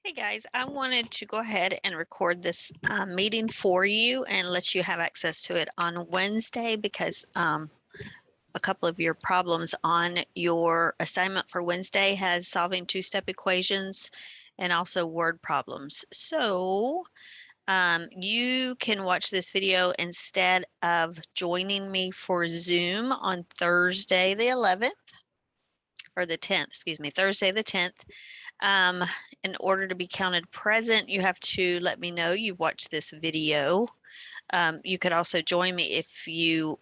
Hey guys, I wanted to go ahead and record this meeting for you and let you have access to it on Wednesday because a couple of your problems on your assignment for Wednesday has solving two-step equations and also word problems. So you can watch this video instead of joining me for Zoom on Thursday the 11th or the 10th, excuse me, Thursday the 10th. In order to be counted present, you have to let me know you watched this video. You could also join me if you're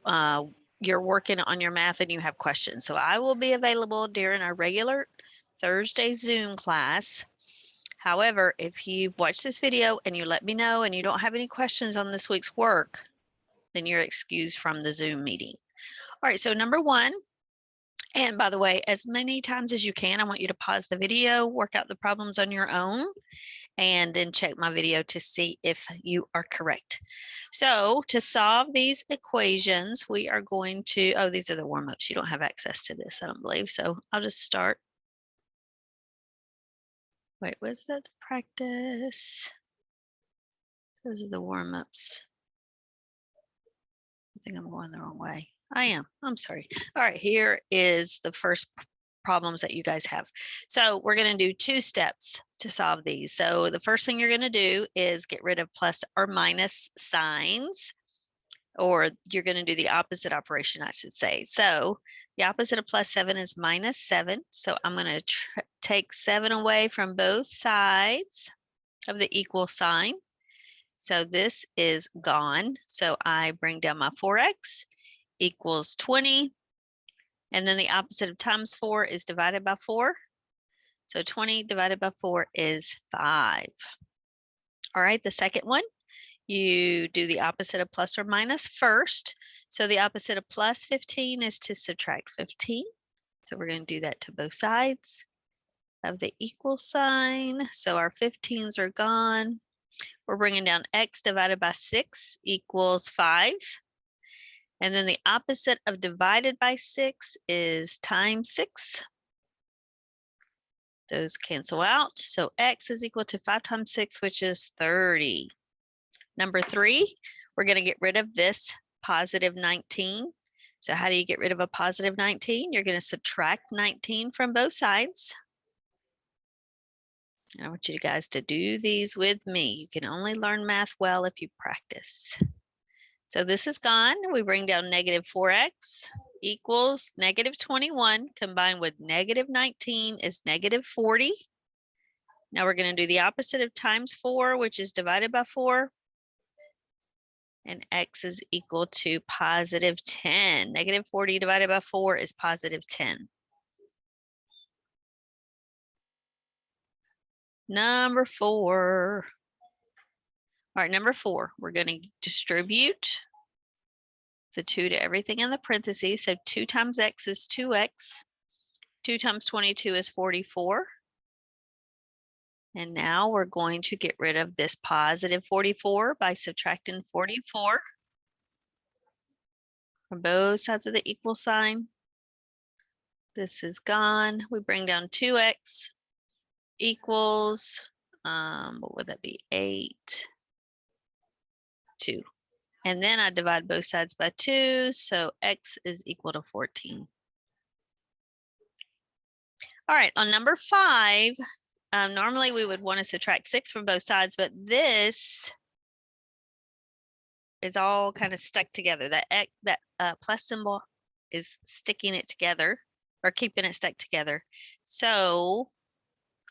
working on your math and you have questions. So I will be available during our regular Thursday Zoom class. However, if you've watched this video and you let me know and you don't have any questions on this week's work, then you're excused from the Zoom meeting. All right, so number one, and by the way, as many times as you can, I want you to pause the video, work out the problems on your own, and then check my video to see if you are correct. So to solve these equations, we are going to, oh, these are the warm-ups. You don't have access to this, I don't believe. So I'll just start. Wait, was that practice? Those are the warm-ups. I think I'm going the wrong way. I am. I'm sorry. All right, here is the first problems that you guys have. So we're going to do two steps to solve these. So the first thing you're going to do is get rid of plus or minus signs, or you're going to do the opposite operation, I should say. So the opposite of plus 7 is minus 7. So I'm going to take 7 away from both sides of the equal sign. So this is gone. So I bring down my 4x equals 20. And then the opposite of times 4 is divided by 4. So 20 divided by 4 is 5. All right, the second one, you do the opposite of plus or minus first. So the opposite of plus 15 is to subtract 15. So we're going to do that to both sides of the equal sign. So our 15s are gone. We're bringing down x divided by 6 equals 5. And then the opposite of divided by 6 is times 6. Those cancel out. So x is equal to 5 times 6, which is 30. Number 3, we're going to get rid of this positive 19. So how do you get rid of a positive 19? You're going to subtract 19 from both sides. And I want you guys to do these with me. You can only learn math well if you practice. So this is gone. We bring down negative 4x equals negative 21 combined with negative 19 is negative 40. Now we're going to do the opposite of times 4, which is divided by 4. And x is equal to positive 10. Negative 40 divided by 4 is positive 10. Number 4. All right, number 4, we're going to distribute the 2 to everything in the parentheses. So 2 times x is 2x. 2 times 22 is 44. And now we're going to get rid of this positive 44 by subtracting 44 from both sides of the equal sign. This is gone. We bring down 2x equals, what would that be? 8, 2. And then I divide both sides by 2, so x is equal to 14. All right, on number 5, normally we would want to subtract 6 from both sides, but this is all kind of stuck together. That plus symbol is sticking it together or keeping it stuck together. So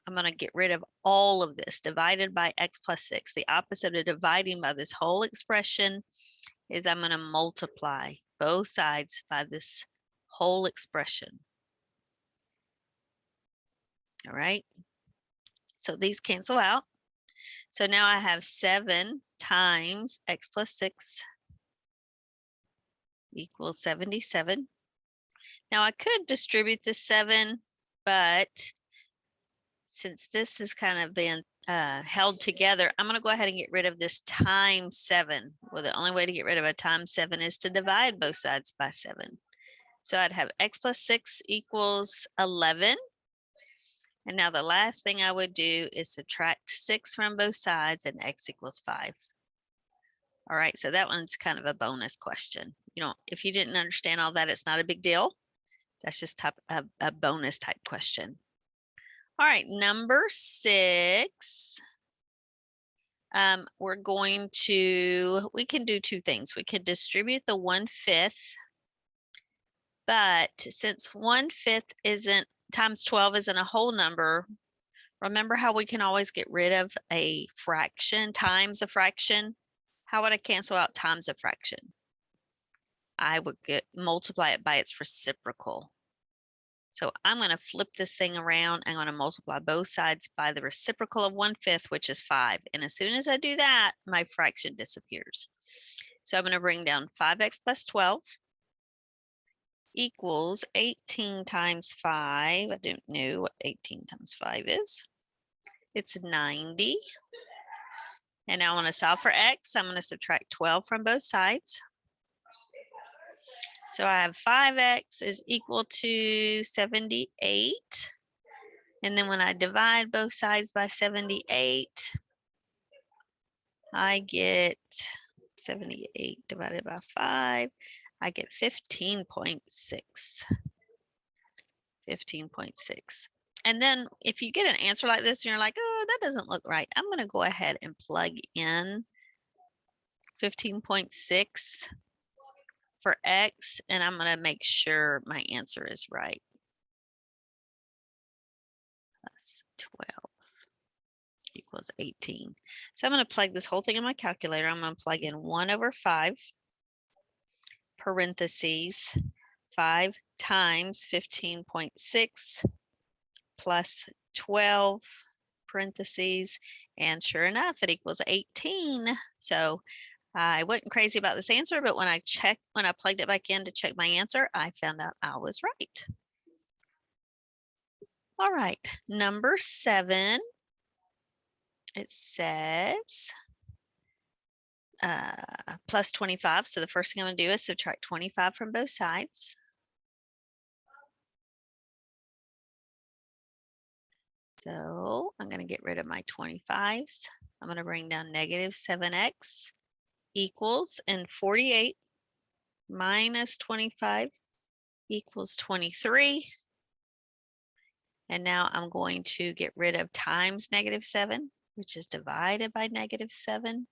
I'm going to get rid of all of this divided by x plus 6. The opposite of dividing by this whole expression is I'm going to multiply both sides by this whole expression. All right. So these cancel out. So now I have 7 times x plus 6 equals 77. Now I could distribute this 7, but since this has kind of been held together, I'm going to go ahead and get rid of this times 7. Well, the only way to get rid of a times 7 is to divide both sides by 7. So I'd have x plus 6 equals 11. And now the last thing I would do is subtract 6 from both sides and x equals 5. All right, so that one's kind of a bonus question. You know, if you didn't understand all that, it's not a big deal. That's just a bonus type question. All right, number 6. We're going to, we can do two things. We could distribute the 1/5, but since 1/5 isn't, times 12 isn't a whole number, remember how we can always get rid of a fraction times a fraction? How would I cancel out times a fraction? I would multiply it by its reciprocal. So I'm going to flip this thing around. I'm going to multiply both sides by the reciprocal of 1/5, which is 5. And as soon as I do that, my fraction disappears. So I'm going to bring down 5x plus 12 equals 18 times 5. I don't know what 18 times 5 is. It's 90. And now I want to solve for x. I'm going to subtract 12 from both sides. So I have 5x is equal to 78. And then when I divide both sides by 78, I get 78 divided by 5. I get 15.6. 15.6. And then if you get an answer like this and you're like, oh, that doesn't look right, I'm going to go ahead and plug in 15.6 for x, and I'm going to make sure my answer is right. Plus 12 equals 18. So I'm going to plug this whole thing in my calculator. I'm going to plug in 1/5 parentheses 5 times 15.6 plus 12 parentheses, and sure enough, it equals 18. So I wasn't crazy about this answer, but when I plugged it back in to check my answer, I found out I was right. All right, number 7, it says plus 25. So the first thing I'm going to do is subtract 25 from both sides. So I'm going to get rid of my 25s. I'm going to bring down negative 7x equals, and 48 minus 25 equals 23. And now I'm going to get rid of times negative 7, which is divided by negative 7.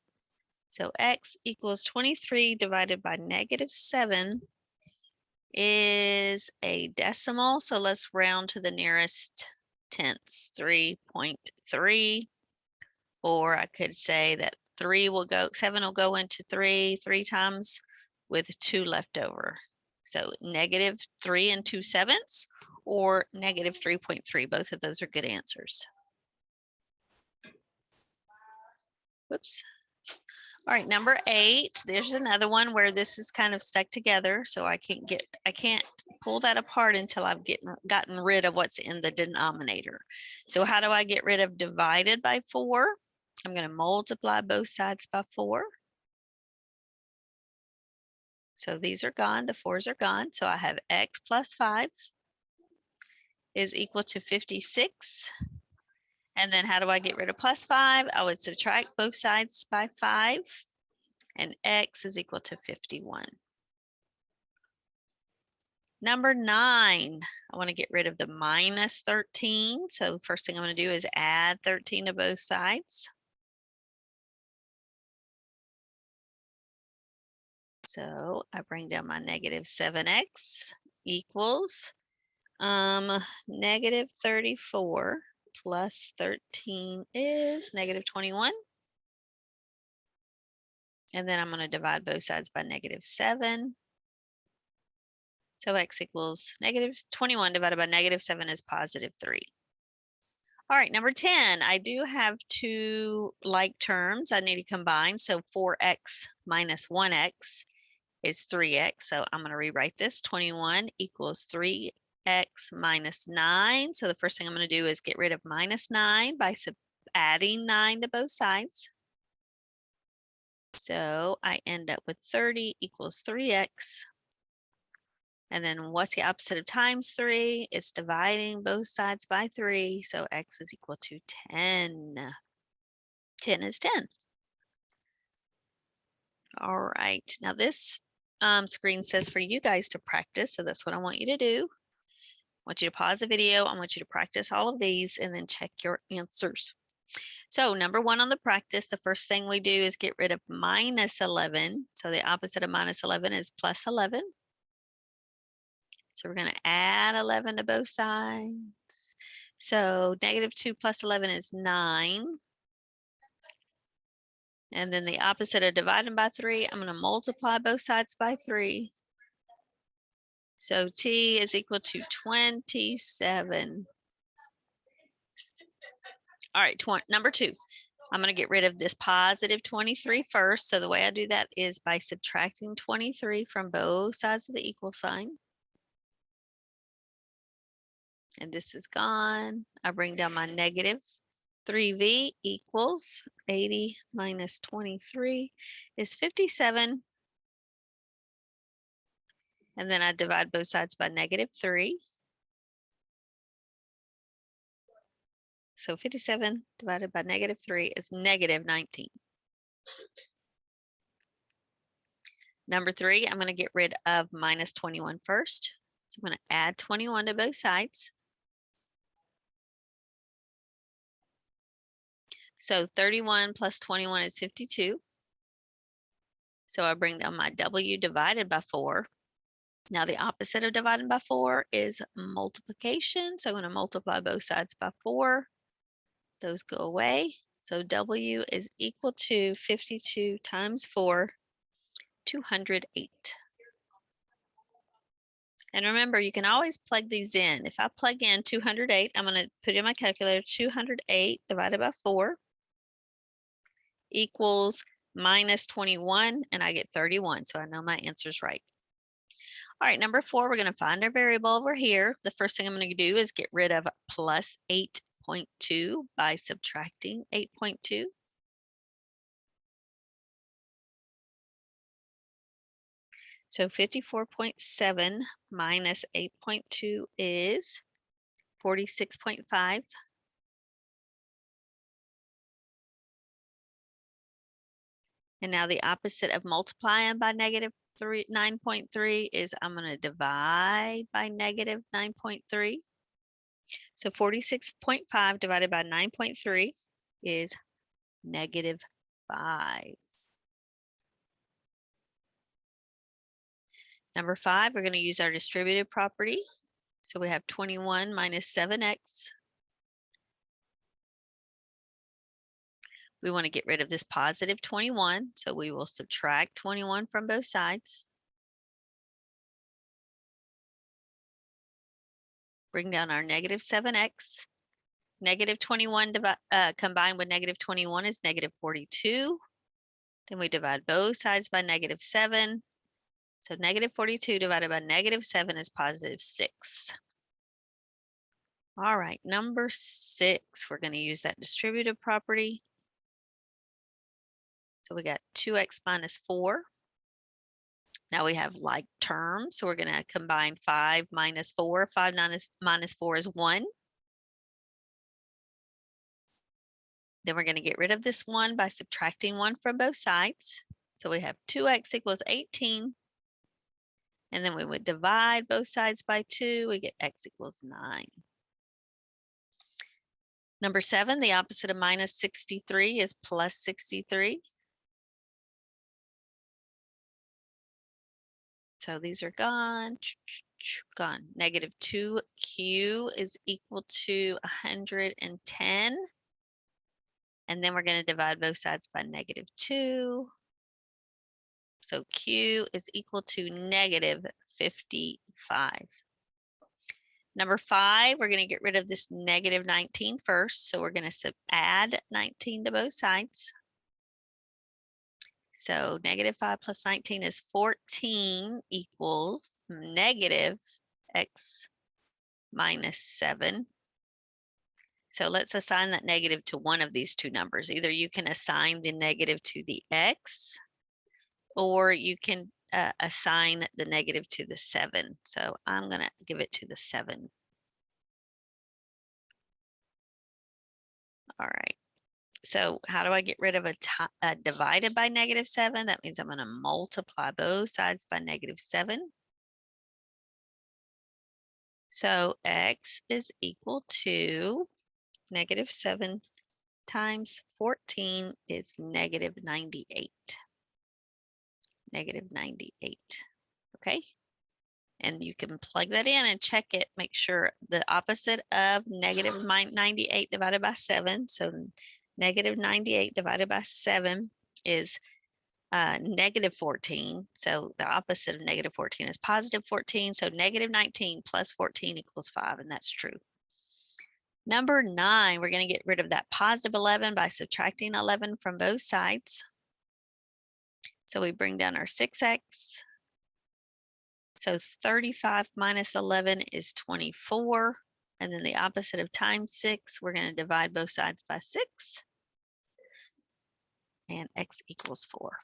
So x equals 23 divided by negative 7 is a decimal. So let's round to the nearest tenths, 3.3. Or I could say that 7 will go into 3 times with 2 left over. So negative 3 2/7 or negative 3.3. Both of those are good answers. Whoops. All right, number 8, there's another one where this is kind of stuck together. So I can't pull that apart until I've gotten rid of what's in the denominator. So how do I get rid of divided by 4? I'm going to multiply both sides by 4. So these are gone, the 4s are gone. So I have x plus 5 is equal to 56. And then how do I get rid of plus 5? I would subtract both sides by 5. And x is equal to 51. Number 9, I want to get rid of the minus 13. So the first thing I'm going to do is add 13 to both sides. So I bring down my negative 7x equals negative 34 plus 13 is negative 21. And then I'm going to divide both sides by negative 7. So x equals negative 21 divided by negative 7 is positive 3. All right, number 10, I do have 2 like terms I need to combine. So 4x minus 1x is 3x. So I'm going to rewrite this. 21 equals 3x minus 9. So the first thing I'm going to do is get rid of minus 9 by adding 9 to both sides. So I end up with 30 equals 3x And then what's the opposite of times 3? It's dividing both sides by 3. So x is equal to 10. 10 is 10. All right. Now this screen says for you guys to practice. So that's what I want you to do. I want you to pause the video. I want you to practice all of these and then check your answers. So number 1 on the practice, the first thing we do is get rid of minus 11. So the opposite of minus 11 is plus 11. So we're going to add 11 to both sides. So -2 plus 11 is 9. And then the opposite of dividing by 3, I'm going to multiply both sides by 3. So t is equal to 27. All right, number 2. I'm going to get rid of this positive 23 first. So the way I do that is by subtracting 23 from both sides of the equal sign. And this is gone. I bring down my negative. 3v equals 80 minus 23 is 57. And then I divide both sides by -3. So 57 divided by -3 is -19. Number 3, I'm going to get rid of minus 21 first. So I'm going to add 21 to both sides. So 31 plus 21 is 52. So I bring down my W divided by 4. Now the opposite of dividing by 4 is multiplication. So I'm going to multiply both sides by 4. Those go away. So W is equal to 52 times 4, 208. And remember, you can always plug these in. If I plug in 208, I'm going to put in my calculator, 208 divided by 4 equals minus 21, and I get 31. So I know my answer is right. All right, number 4, we're going to find our variable over here. The first thing I'm going to do is get rid of plus 8.2 by subtracting 8.2. So 54.7 minus 8.2 is 46.5. And now the opposite of multiplying by -9.3 is I'm going to divide by -9.3. So 46.5 divided by 9.3 is -5. Number 5, we're going to use our distributive property. So we have 21 minus 7x. We want to get rid of this positive 21. So we will subtract 21 from both sides. Bring down our -7x. -21 combined with -21 is -42. Then we divide both sides by -7. So -42 divided by -7 is +6. All right, number 6, we're going to use that distributive property. So we got 2x minus 4. Now we have like terms, so we're going to combine 5 minus 4. 5 minus 4 is 1. Then we're going to get rid of this 1 by subtracting 1 from both sides. So we have 2x equals 18. And then we would divide both sides by 2. We get x equals 9. Number 7, the opposite of minus 63 is plus 63. So these are gone. Gone. -2q is equal to 110. And then we're going to divide both sides by -2. So q is equal to -55. Number 5, we're going to get rid of this -19 first. So we're going to add 19 to both sides. So -5 plus 19 is 14 equals -x minus 7. So let's assign that negative to one of these two numbers. Either you can assign the negative to the x, or you can assign the negative to the 7. So I'm going to give it to the 7. All right. So how do I get rid of a divided by -7? That means I'm going to multiply both sides by -7. So x is equal to -7 times 14 is -98. -98. Okay. And you can plug that in and check it. Make sure the opposite of -98 divided by 7. So -98 divided by 7 is -14. So the opposite of -14 is +14. So -19 plus 14 equals 5, and that's true. Number 9, we're going to get rid of that +11 by subtracting 11 from both sides. So we bring down our 6x. So 35 minus 11 is 24. And then the opposite of times 6, we're going to divide both sides by 6. And x equals 4.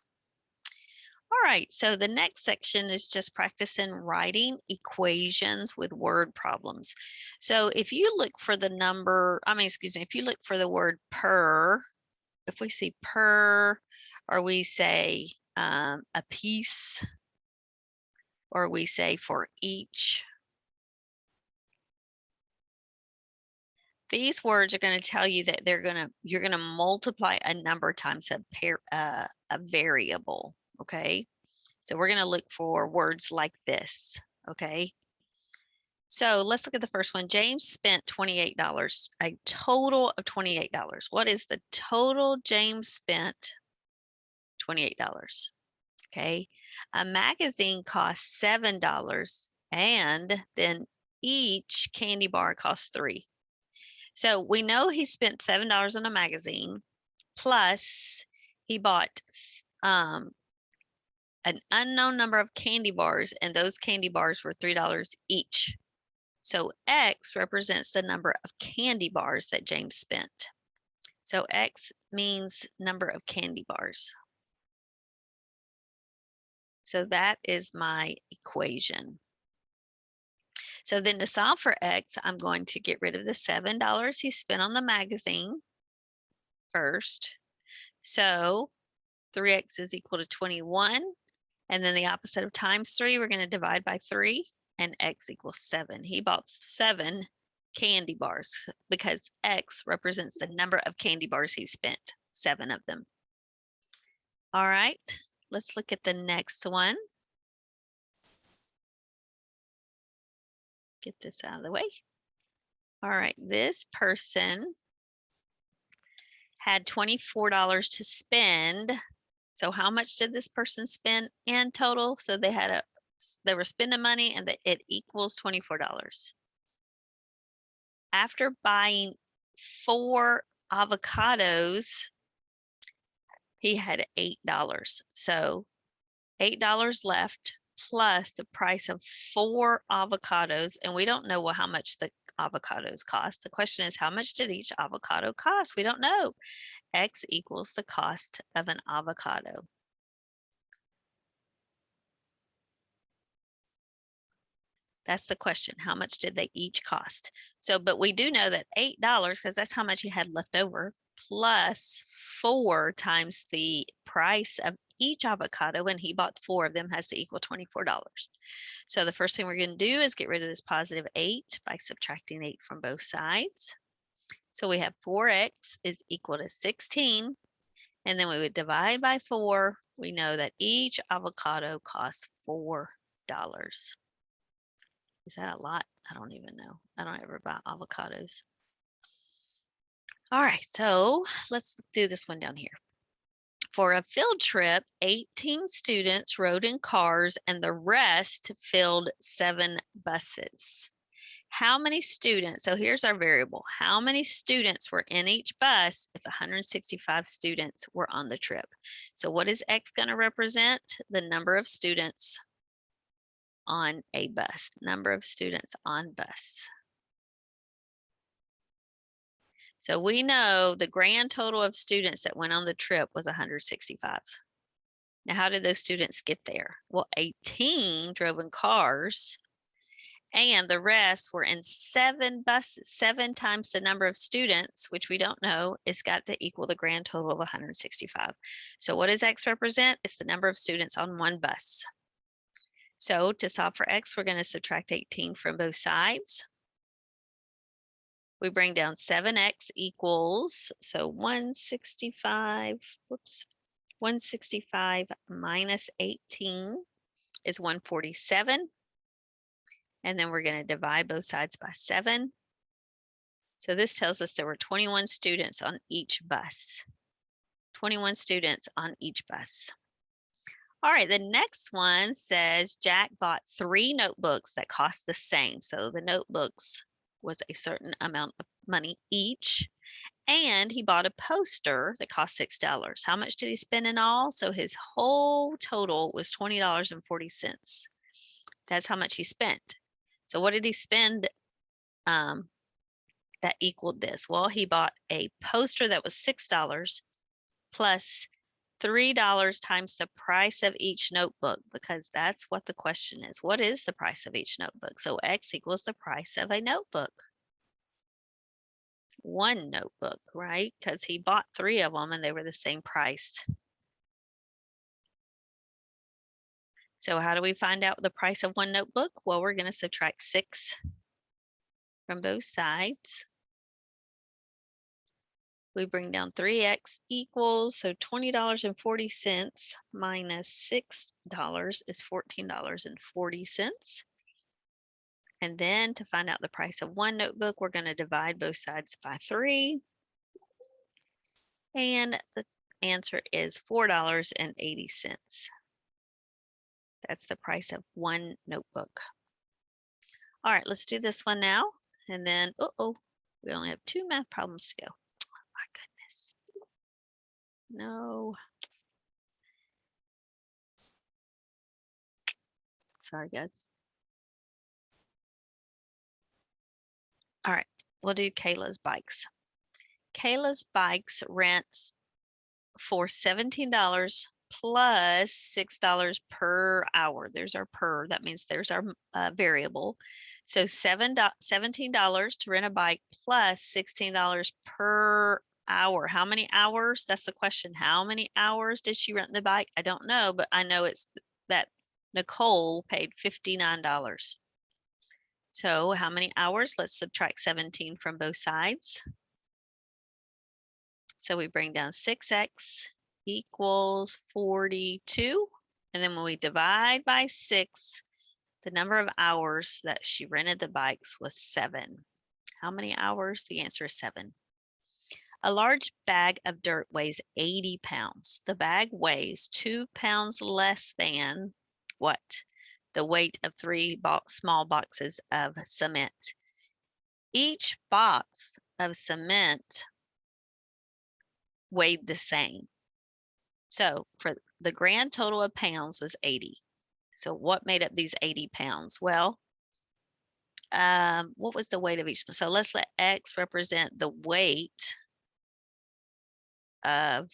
All right, so the next section is just practicing writing equations with word problems. So if you look for the number, if you look for the word per, if we see per, or we say a piece, or we say for each, these words are going to tell you that you're going to multiply a number times a variable. Okay, so we're going to look for words like this. Okay, so let's look at the first one. James spent $28, a total of $28. What is the total James spent? $28. Okay, a magazine costs $7, and then each candy bar costs $3. So we know he spent $7 on a magazine, plus he bought an unknown number of candy bars, and those candy bars were $3 each. So X represents the number of candy bars that James spent. So X means number of candy bars. So that is my equation. So then to solve for X, I'm going to get rid of the $7 he spent on the magazine first. So 3x is equal to 21. And then the opposite of times 3, we're going to divide by 3, and x equals 7. He bought 7 candy bars because x represents the number of candy bars he spent, 7 of them. All right, let's look at the next one. Get this out of the way. All right, this person had $24 to spend. So how much did this person spend in total? So they were spending money, and it equals $24. After buying 4 avocados, he had $8. So $8 left plus the price of 4 avocados. And we don't know how much the avocados cost. The question is, how much did each avocado cost? We don't know. X equals the cost of an avocado. That's the question. How much did they each cost? So, but we do know that $8, because that's how much he had left over, plus 4 times the price of each avocado, when he bought 4 of them, has to equal $24. So the first thing we're going to do is get rid of this positive 8 by subtracting 8 from both sides. So we have 4x is equal to 16. And then we would divide by 4. We know that each avocado costs $4. Is that a lot? I don't even know. I don't ever buy avocados. All right, so let's do this one down here. For a field trip, 18 students rode in cars and the rest filled 7 buses. How many students? So here's our variable. How many students were in each bus if 165 students were on the trip? So what is X going to represent? The number of students on a bus, number of students on bus. So we know the grand total of students that went on the trip was 165. Now, how did those students get there? Well, 18 drove in cars, and the rest were in 7 buses. 7 times the number of students, which we don't know, is got to equal the grand total of 165. So what does X represent? It's the number of students on one bus. So to solve for X, we're going to subtract 18 from both sides. We bring down 7X equals, so 165, whoops, 165 minus 18 is 147. And then we're going to divide both sides by 7. So this tells us there were 21 students on each bus. 21 students on each bus. All right, the next one says Jack bought 3 notebooks that cost the same. So the notebooks was a certain amount of money each. And he bought a poster that cost $6. How much did he spend in all? So his whole total was $20.40. That's how much he spent. So what did he spend that equaled this? Well, he bought a poster that was $6 plus $3 times the price of each notebook, because that's what the question is. What is the price of each notebook? So X equals the price of a notebook. 1 notebook, right? Because he bought 3 of them and they were the same price. So how do we find out the price of 1 notebook? Well, we're going to subtract 6 from both sides. We bring down 3X equals, so $20.40 minus $6 is $14.40. And then to find out the price of 1 notebook, we're going to divide both sides by 3. And the answer is $4.80. That's the price of 1 notebook. All right, let's do this one now. And then, we only have 2 math problems to go. Oh, my goodness. No. Sorry, guys. All right, we'll do Kayla's bikes. Kayla's bikes rents for $17 plus $6 per hour. There's our per, that means there's our variable. So $17 to rent a bike plus $16 per hour. How many hours? That's the question. How many hours did she rent the bike? I don't know, but I know it's that Nicole paid $59. So how many hours? Let's subtract 17 from both sides. So we bring down 6X equals 42. And then when we divide by 6, the number of hours that she rented the bikes was 7. How many hours? The answer is 7. A large bag of dirt weighs 80 pounds. The bag weighs 2 pounds less than what? The weight of 3 small boxes of cement. Each box of cement weighed the same. So for the grand total of pounds was 80. So what made up these 80 pounds? Well, what was the weight of each? So let's let X represent the weight of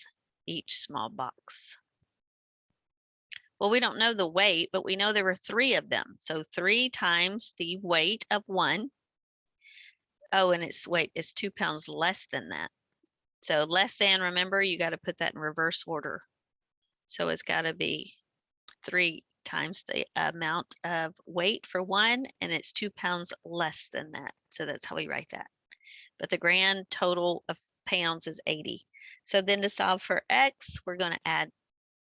each small box. Well, we don't know the weight, but we know there were 3 of them. So 3 times the weight of 1. Oh, and its weight is 2 pounds less than that. So less than, remember, you got to put that in reverse order. So it's got to be 3 times the amount of weight for 1, and it's 2 pounds less than that. So that's how we write that. But the grand total of pounds is 80. So then to solve for X, we're going to add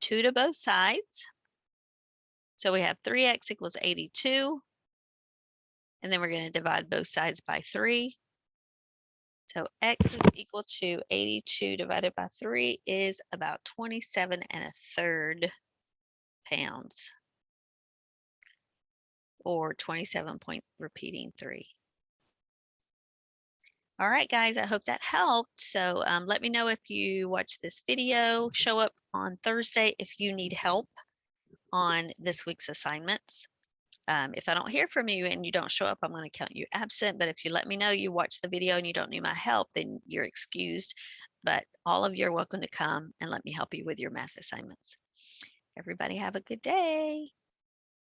2 to both sides. So we have 3X equals 82. And then we're going to divide both sides by 3. So X is equal to 82 divided by 3 is about 27 1/3 pounds. Or 27 point repeating 3. All right, guys, I hope that helped. So let me know if you watch this video. Show up on Thursday if you need help on this week's assignments. If I don't hear from you and you don't show up, I'm going to count you absent. But if you let me know you watched the video and you don't need my help, then you're excused. But all of you are welcome to come and let me help you with your math assignments. Everybody have a good day.